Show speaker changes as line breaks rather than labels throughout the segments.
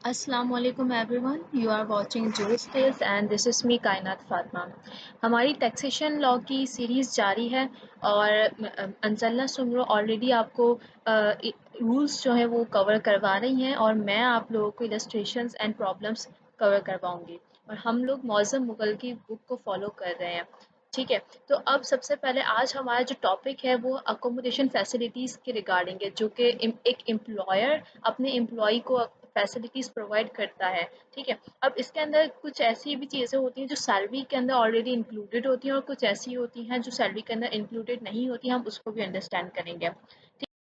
अस्सलाम वालेकुम everyone, you are watching Jo's tales and this is me Kainat Fatima. हमारी taxation law की सीरीज़ जारी है और अनसल्ला सुमरो ऑलरेडी आपको रूल्स जो हैं वो कवर करवा रही हैं और मैं आप लोगों को इलस्ट्रेशंस एंड प्रॉब्लम्स कवर करवाऊंगी और हम लोग मौज़म मुगल की बुक को फॉलो कर रहे हैं। ठीक है, तो अब सबसे पहले आज हमारा जो टॉपिक है वो अकोमोडेशन फैसिलिटीज़ के रिगार्डिंग है, जो कि एक एम्प्लॉयर अपने एम्प्लॉई को फैसिलिटीज़ प्रोवाइड करता है। ठीक है, अब इसके अंदर कुछ ऐसी भी चीज़ें होती हैं जो सैलरी के अंदर ऑलरेडी इंक्लूडेड होती हैं और कुछ ऐसी होती हैं जो सैलरी के अंदर इंक्लूडेड नहीं होती, हम उसको भी अंडरस्टैंड करेंगे। ठीक है,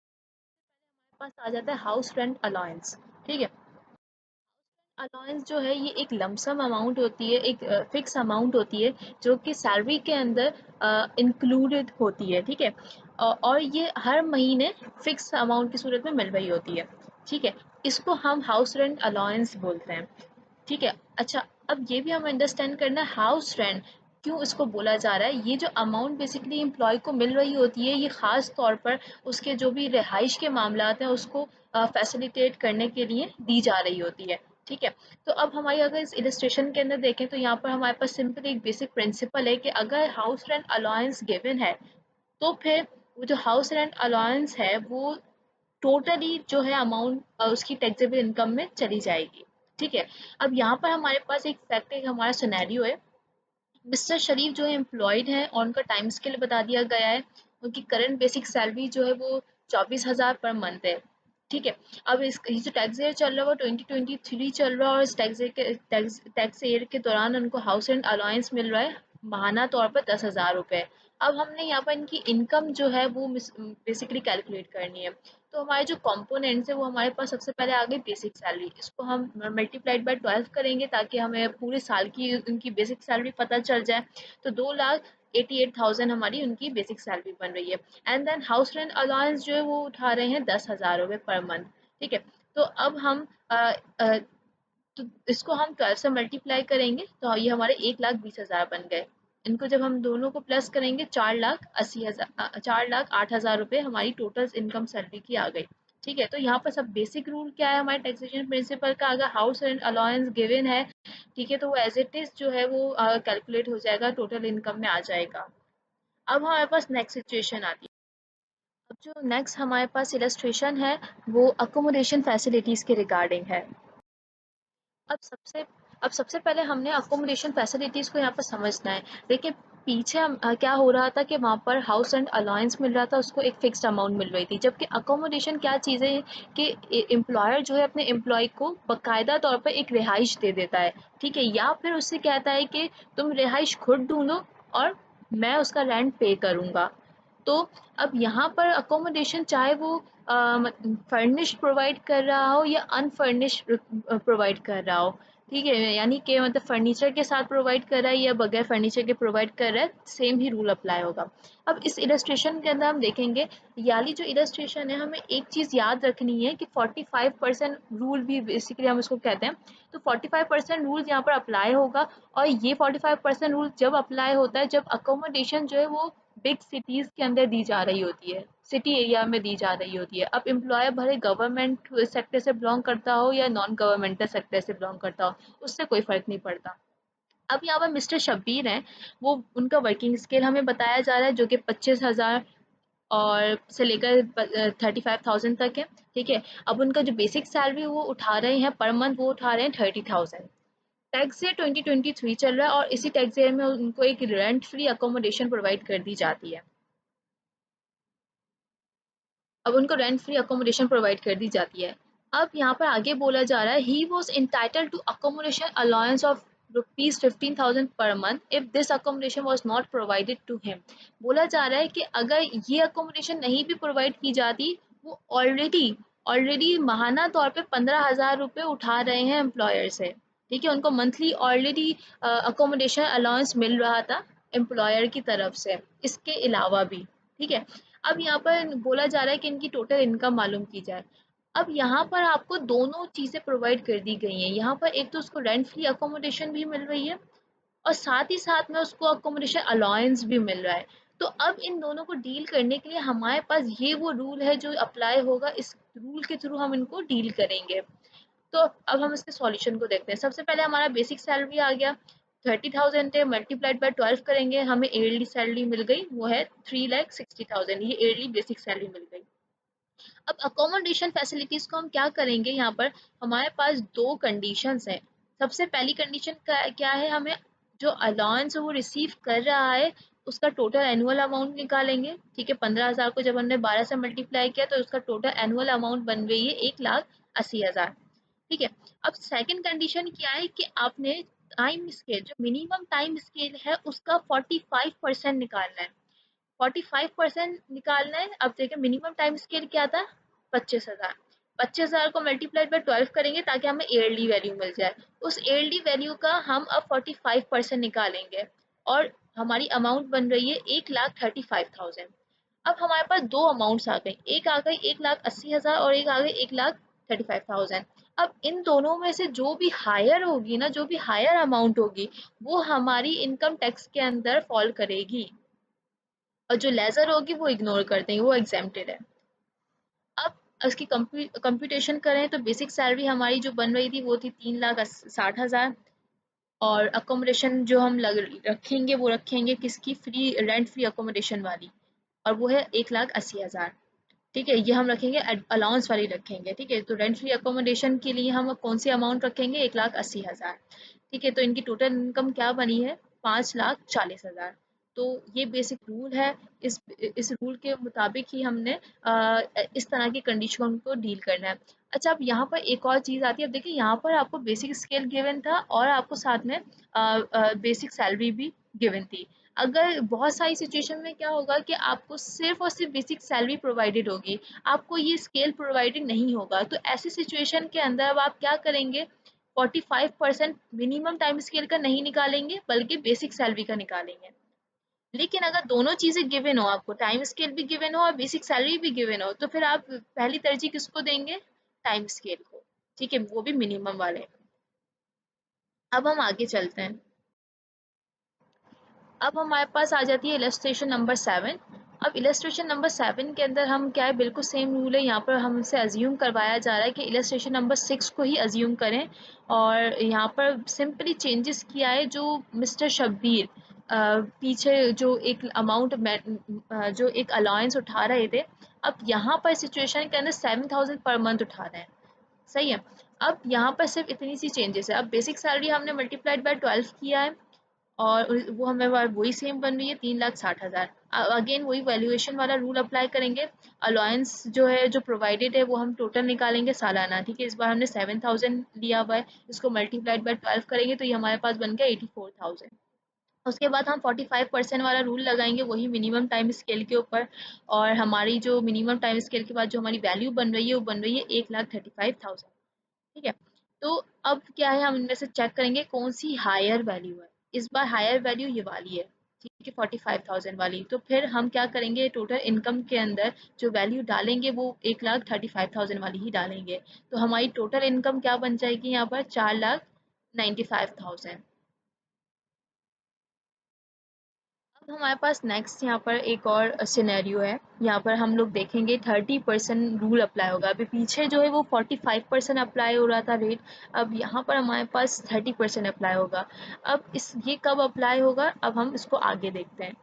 हमारे पास आ जाता है हाउस रेंट अलाउंस। ठीक है, अलाउंस जो है ये एक लमसम अमाउंट होती है, एक फिक्स अमाउंट होती है जो कि सैलरी के अंदर इंक्लूडेड होती है। ठीक है, और ये हर महीने फिक्स अमाउंट की सूरत में मिल रही होती है। ठीक है, इसको हम हाउस रेंट अलाउंस बोलते हैं। ठीक है, अच्छा, अब ये भी हमें अंडरस्टैंड करना है हाउस रेंट क्यों इसको बोला जा रहा है। ये जो अमाउंट बेसिकली एम्प्लॉय को मिल रही होती है, ये ख़ास तौर पर उसके जो भी रिहाइश के मामलात हैं उसको फैसिलिटेट करने के लिए दी जा रही होती है। ठीक है, तो अब हमारी अगर इस इलस्ट्रेशन के अंदर देखें तो यहाँ पर हमारे पास सिंपल एक बेसिक प्रिंसिपल है कि अगर हाउस रेंट अलाउंस गिवन है तो फिर वो जो हाउस रेंट अलाउंस है वो टोटली जो है अमाउंट उसकी टैक्सेबल इनकम में चली जाएगी। ठीक है, अब यहाँ पर हमारे पास एक फैक्ट है, हमारा सिनेरियो है। मिस्टर शरीफ जो है एम्प्लॉयड है और उनका टाइम स्केल बता दिया गया है। उनकी करंट बेसिक सैलरी जो है वो 24,000 पर मंथ है। ठीक है, अब इस ये जो टैक्स ईयर चल रहा है वो 2023 चल रहा है और इस टैक्स ईयर के दौरान उनको हाउस रेंट अलाउंस मिल रहा है माहाना तौर पर 10,000 रुपये। अब हमने यहाँ पर इनकी इनकम जो है वो बेसिकली कैलकुलेट करनी है। तो हमारे जो कंपोनेंट्स है वो हमारे पास सबसे पहले आ गई बेसिक सैलरी, इसको हम मल्टीप्लाइड बाय 12 करेंगे ताकि हमें पूरे साल की उनकी बेसिक सैलरी पता चल जाए। तो 2,88,000 हमारी उनकी बेसिक सैलरी बन रही है। And then house rent allowance जो है वो उठा रहे हैं 10,000 रुपये पर मंथ। ठीक है, तो अब हम अ, तो इसको हम 12 से मल्टीप्लाई करेंगे तो ये हमारे 1,20,000 बन गए। इनको जब हम दोनों को प्लस करेंगे 4,80,000 4,08,000 रुपये हमारी टोटल इनकम सैलरी की आ गई। ठीक है, तो यहाँ पर सब बेसिक रूल क्या है हमारे टैक्सेशन प्रिंसिपल का, अगर हाउस रेंट अलाउंस गिवन है, ठीक है, तो वो एज इट इज जो है वो कैलकुलेट हो जाएगा, टोटल इनकम में आ जाएगा। अब हमारे पास नेक्स्ट सिचुएशन आती है। अब जो नेक्स्ट हमारे पास इलस्ट्रेशन है वो अकोमोडेशन फैसिलिटीज के रिगार्डिंग है। अब सबसे अब सबसे पहले हमने अकोमोडेशन फैसिलिटीज़ को यहाँ पर समझना है। देखिए, पीछे क्या हो रहा था कि वहाँ पर हाउस रेंट अलाउंस मिल रहा था, उसको एक फिक्स्ड अमाउंट मिल रही थी, जबकि अकोमोडेशन क्या चीज़ है कि एम्प्लॉयर जो है अपने एम्प्लॉय को बाकायदा तौर पर एक रिहाइश दे देता है। ठीक है, या फिर उससे कहता है कि तुम रिहाइश खुद ढूंढो और मैं उसका रेंट पे करूँगा। तो अब यहाँ पर अकोमोडेशन चाहे वो फर्निश्ड प्रोवाइड कर रहा हो या अनफर्निश्ड प्रोवाइड कर रहा हो। ठीक है, यानी कि मतलब फर्नीचर के साथ प्रोवाइड कर रहा है या बगैर फर्नीचर के प्रोवाइड कर रहा है, सेम ही रूल अप्लाई होगा। अब इस इलस्ट्रेशन के अंदर हम देखेंगे, याली जो इलस्ट्रेशन है हमें एक चीज़ याद रखनी है कि 45% रूल भी बेसिकली हम इसको कहते हैं। तो 45% रूल यहाँ पर अप्लाई होगा और ये 45% रूल जब अप्लाई होता है जब अकोमोडेशन जो है वो बिग सिटीज़ के अंदर दी जा रही होती है, सिटी एरिया में दी जा रही होती है। अब एम्प्लॉयर भले गवर्नमेंट सेक्टर से बिलोंग करता हो या नॉन गवर्नमेंटल सेक्टर से बिलोंग करता हो, उससे कोई फ़र्क नहीं पड़ता। अब यहाँ पर मिस्टर शब्बीर हैं, वो उनका वर्किंग स्केल हमें बताया जा रहा है जो कि 25,000 और से लेकर 35,000 तक है। ठीक है, अब उनका जो बेसिक सैलरी वो उठा रहे हैं पर मंथ, वो उठा रहे हैं 30,000। टैक्स ईयर 2023 चल रहा है और इसी टैक्स ईयर में उनको एक रेंट फ्री अकोमोडेशन प्रोवाइड कर दी जाती है। अब उनको रेंट फ्री अकोमोडेशन प्रोवाइड कर दी जाती है। अब यहाँ पर आगे बोला जा रहा है ही was entitled to accommodation allowance of ₹15,000 per month if this accommodation was not provided to him. बोला जा रहा है कि अगर ये अकोमोडेशन नहीं भी प्रोवाइड की जाती, वो ऑलरेडी ऑलरेडी माहाना तौर पे 15,000 रुपये उठा रहे हैं एम्प्लॉयर से। ठीक है, उनको मंथली ऑलरेडी अकोमोडेशन अलाउंस मिल रहा था एम्प्लॉयर की तरफ से, इसके अलावा भी। ठीक है, अब यहाँ पर बोला जा रहा है कि इनकी टोटल इनकम मालूम की जाए। अब यहाँ पर आपको दोनों चीज़ें प्रोवाइड कर दी गई हैं। यहाँ पर एक तो उसको रेंट फ्री अकोमोडेशन भी मिल रही है और साथ ही साथ में उसको अकोमोडेशन अलाउंस भी मिल रहा है। तो अब इन दोनों को डील करने के लिए हमारे पास ये वो रूल है जो अप्लाई होगा, इस रूल के थ्रू हम इनको डील करेंगे। तो अब हम इसके सॉल्यूशन को देखते हैं। सबसे पहले हमारा बेसिक सैलरी आ गया 30,000 है, मल्टीप्लाइड बाय 12 करेंगे, हमें ईयरली सैलरी मिल गई, वो है 3,60,000, ये ईयरली बेसिक सैलरी मिल गई। अब अकोमोडेशन फैसिलिटीज को हम क्या करेंगे, यहाँ पर हमारे पास दो कंडीशंस हैं। सबसे पहली कंडीशन क्या है, हमें जो अलाउंस वो रिसीव कर रहा है उसका टोटल एनुअल अमाउंट निकालेंगे। ठीक है, 15,000 को जब हमने 12 से मल्टीप्लाई किया तो उसका टोटल एनुअल अमाउंट बन गई है 1,80,000। ठीक है, अब सेकंड कंडीशन क्या है कि आपने टाइम स्केल, जो मिनिमम टाइम स्केल है उसका 45% निकालना है। 45% निकालना है। अब देखिए मिनिमम टाइम स्केल क्या था, 25,000। 25,000 को मल्टीप्लाइड बाय 12 करेंगे ताकि हमें ईयरली वैल्यू मिल जाए। उस ईयरली वैल्यू का हम अब 45% निकालेंगे और हमारी अमाउंट बन रही है 1,35,000। अब हमारे पास दो अमाउंट्स आ गई, एक आ गई 1,80,000 और एक आ गई 1,35,000। अब इन दोनों में से जो भी हायर होगी ना, जो भी हायर अमाउंट होगी वो हमारी इनकम टैक्स के अंदर फॉल करेगी और जो लेजर होगी वो इग्नोर कर देंगे, वो एग्जेम्प्टेड है। अब उसकी कंप्यूटेशन करें तो बेसिक सैलरी हमारी जो बन रही थी वो थी 3,60,000 और अकोमोडेशन जो हम रखेंगे वो रखेंगे किसकी, फ्री रेंट फ्री अकोमोडेशन वाली, और वो है 1,80,000। ठीक है, ये हम रखेंगे अलाउंस वाली रखेंगे। ठीक है, तो रेंट फ्री अकोमोडेशन के लिए हम कौन सी अमाउंट रखेंगे, 1,80,000। ठीक है, तो इनकी टोटल इनकम क्या बनी है, 5,40,000। तो ये बेसिक रूल है। इस रूल के मुताबिक ही हमने इस तरह की कंडीशन को डील करना है। अच्छा, अब यहाँ पर एक और चीज़ आती है। अब देखिए यहाँ पर आपको बेसिक स्केल गिवन था और आपको साथ में बेसिक सैलरी भी गिवन थी। अगर बहुत सारी सिचुएशन में क्या होगा कि आपको सिर्फ और सिर्फ बेसिक सैलरी प्रोवाइडेड होगी, आपको ये स्केल प्रोवाइडेड नहीं होगा, तो ऐसी सिचुएशन के अंदर अब आप क्या करेंगे, 45% मिनिमम टाइम स्केल का नहीं निकालेंगे बल्कि बेसिक सैलरी का निकालेंगे। लेकिन अगर दोनों चीजें गिवन हो, आपको टाइम स्केल भी गिवन हो और बेसिक सैलरी भी गिवन हो, तो फिर आप पहली तरजीह किसको देंगे, टाइम स्केल को। ठीक है, वो भी मिनिमम वाले। अब हम आगे चलते हैं। अब हमारे पास आ जाती है इलस्ट्रेशन नंबर 7। अब इलस्ट्रेशन नंबर 7 के अंदर हम क्या है, बिल्कुल सेम रूल है। यहाँ पर हमसे अज्यूम करवाया जा रहा है कि इलस्ट्रेशन नंबर 6 को ही अज्यूम करें, और यहाँ पर सिंपली चेंजेस किया है। जो मिस्टर शब्बीर पीछे जो एक अमाउंट जो एक अलाउंस उठा रहे थे, अब यहाँ पर सिचुएशन के अंदर 7,000 पर मंथ उठा रहे हैं। सही है। अब यहाँ पर सिर्फ इतनी सी चेंजेस है। अब बेसिक सैलरी हमने मल्टीप्लाइड बाय 12 किया है और वो हमें वही सेम बन रही है 3,60,000। अगेन वही वैल्यूएशन वाला रूल अप्लाई करेंगे। अलाउंस जो है, जो प्रोवाइडेड है, वो हम टोटल निकालेंगे सालाना। ठीक है, इस बार हमने 7,000 लिया हुआ है, इसको मल्टीप्लाइड बाय 12 करेंगे तो ये हमारे पास बन गया 84,000। उसके बाद हम 45% वाला रूल लगाएंगे वही मिनिमम टाइम स्केल के ऊपर, और हमारी जो मिनिमम टाइम स्केल के बाद जो हमारी वैल्यू बन रही है वो बन रही है 1,35,000। ठीक है, तो अब क्या है, हम इनमें से चेक करेंगे कौन सी हायर वैल्यू है। इस बार हायर वैल्यू ये वाली है। ठीक है, 45,000 वाली। तो फिर हम क्या करेंगे, टोटल इनकम के अंदर जो वैल्यू डालेंगे वो 1,35,000 वाली ही डालेंगे। तो हमारी टोटल इनकम क्या बन जाएगी यहाँ पर, 4,95,000। अब हमारे पास नेक्स्ट यहाँ पर एक और सिनेरियो है। यहाँ पर हम लोग देखेंगे 30% रूल अप्लाई होगा। अभी पीछे जो है वो 45% अप्लाई हो रहा था रेट, अब यहाँ पर हमारे पास 30% अप्लाई होगा। अब ये कब अप्लाई होगा, अब हम इसको आगे देखते हैं।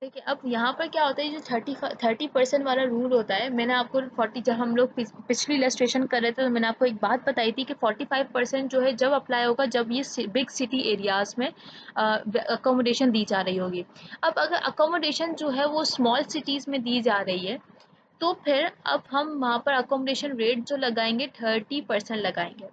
देखिए, अब यहाँ पर क्या होता है, जो 30% वाला रूल होता है, मैंने आपको 40, जब हम लोग पिछली इलस्ट्रेशन कर रहे थे तो मैंने आपको एक बात बताई थी कि 45% जो है जब अप्लाई होगा जब ये बिग सिटी एरियाज में अकोमोडेशन दी जा रही होगी। अब अगर अकोमोडेशन जो है वो स्मॉल सिटीज़ में दी जा रही है, तो फिर अब हम वहाँ पर अकोमोडेशन रेट जो लगाएंगे 30% लगाएंगे।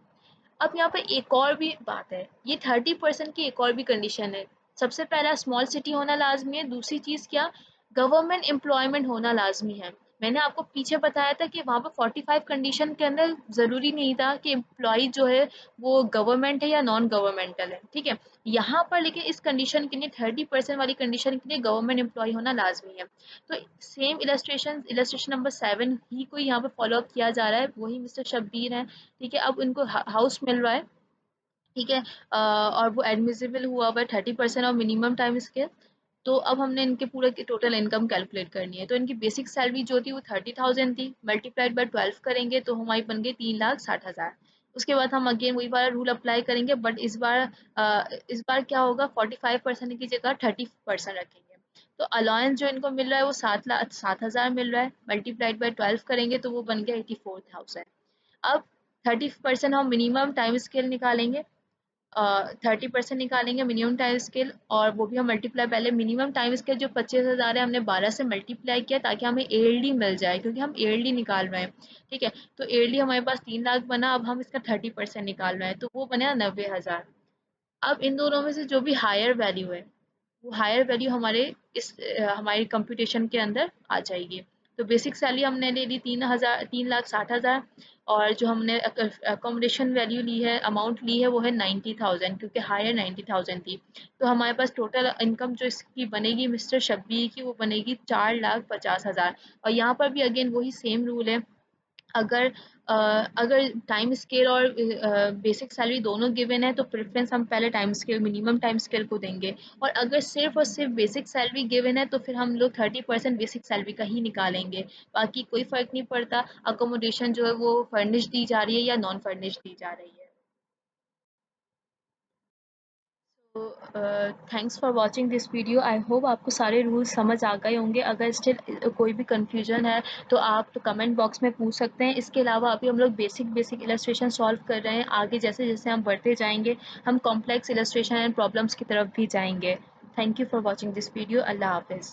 अब यहाँ पे एक और भी बात है, ये 30% की एक और भी कंडीशन है। सबसे पहला स्मॉल सिटी होना लाजमी है, दूसरी चीज़ क्या, गवर्नमेंट एम्प्लॉयमेंट होना लाजमी है। मैंने आपको पीछे बताया था कि वहाँ पर 45 कंडीशन के अंदर ज़रूरी नहीं था कि एम्प्लॉय जो है वो गवर्नमेंट है या नॉन गवर्नमेंटल है। ठीक है, यहाँ पर लेकिन इस कंडीशन के लिए 30% वाली कंडीशन के लिए गवर्नमेंट एम्प्लॉय होना लाजमी है। तो सेम इलस्ट्रेशन नंबर 7 ही को यहाँ पे फॉलो अप किया जा रहा है, वही मिस्टर शब्बीर है। ठीक है, अब इनको हाउस मिल रहा है। ठीक है, और वो एडमिसिबल हुआ हुआ है 30% और मिनिमम टाइम स्केल। तो अब हमने इनके पूरे की टोटल इनकम कैलकुलेट करनी है। तो इनकी बेसिक सैलरी जो थी वो 30,000 थी, मल्टीप्लाइड बाय 12 करेंगे तो हमारी बन गई 3,60,000। उसके बाद हम अगेन वही वाला रूल अप्लाई करेंगे, बट इस बार क्या होगा, 45% की जगह 30% रखेंगे। तो अलाउंस जो इनको मिल रहा है वो 7,000 मिल रहा है, मल्टीप्लाइड बाय 12 करेंगे तो वो बन गया 84,000। अब 30% हम मिनिमम टाइम स्केल निकालेंगे, 30% निकालेंगे मिनिमम टाइम स्केल, और वो भी हम मल्टीप्लाई, पहले मिनिमम टाइम स्केल जो 25,000 है हमने 12 से मल्टीप्लाई किया ताकि हमें एएलडी मिल जाए, क्योंकि हम एएलडी निकाल रहे हैं। ठीक है, तो एएलडी हमारे पास 3 लाख बना, अब हम इसका 30% निकाल रहे हैं तो वो बना 90,000। अब इन दोनों में से जो भी हायर वैल्यू है वो हायर वैल्यू हमारी कंप्यूटेशन के अंदर आ जाएगी। तो बेसिक सैलरी हमने ले ली 3,60,000, और जो हमने अकोमोडेशन वैल्यू ली है, अमाउंट ली है, वो है 90,000, क्योंकि हायर 90,000 थी। तो हमारे पास टोटल इनकम जो इसकी बनेगी मिस्टर शब्बीर की, वो बनेगी 4,50,000। और यहाँ पर भी अगेन वही सेम रूल है, अगर अगर टाइम स्केल और बेसिक सैलरी दोनों गिवन है तो प्रेफरेंस हम पहले time scale, minimum time scale को देंगे। और अगर सिर्फ और सिर्फ बेसिक सैलरी गिवन है तो फिर हम लोग 30% बेसिक सैलरी का ही निकालेंगे, बाकी कोई फ़र्क नहीं पड़ता अकोमोडेशन जो है वो फर्निश दी जा रही है या नॉन फर्निश दी जा रही है। तो thanks for watching this video, I hope आपको सारे रूल्स समझ आ गए होंगे। अगर स्टिल कोई भी कन्फ्यूजन है तो आप कमेंट बॉक्स में पूछ सकते हैं। इसके अलावा अभी हम लोग बेसिक बेसिक इलस्ट्रेशन सॉल्व कर रहे हैं, आगे जैसे जैसे हम बढ़ते जाएंगे हम कॉम्प्लेक्स इलस्ट्रेशन एंड प्रॉब्लम्स की तरफ भी जाएंगे। Thank you for watching this video. अल्लाह हाफिज़।